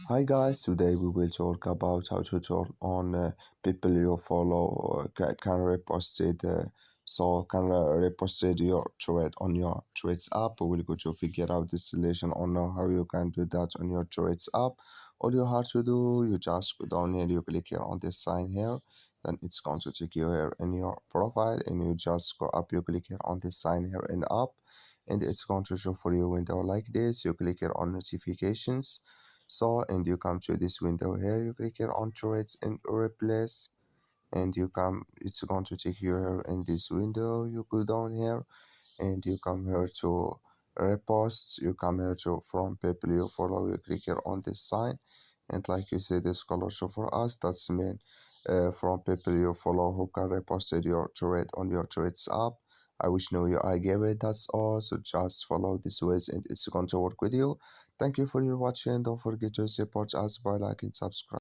Hi guys, today we will talk about how to turn on people you follow can repost it. Can repost it your thread on your Threads app. We'll go to figure out this solution on how you can do that on your Threads app. All you have to do, you just go down here, you click here on this sign here. Then it's going to take you here in your profile, and you just go up, you click here on this sign here in app, and it's going to show for you a window like this. You click here on notifications, and you come to this window here, you click here on threads and replace, and it's going to take you here in this window. You go down here and you come here to reposts, you come here to from people you follow, you click here on this sign, and like you see this color show for us, that's mean from people you follow who can repost your thread on your Threads app. I wish know you I gave it. That's all, so just follow this ways and it's going to work with you. Thank you for your watching. Don't forget to support us by liking, subscribe.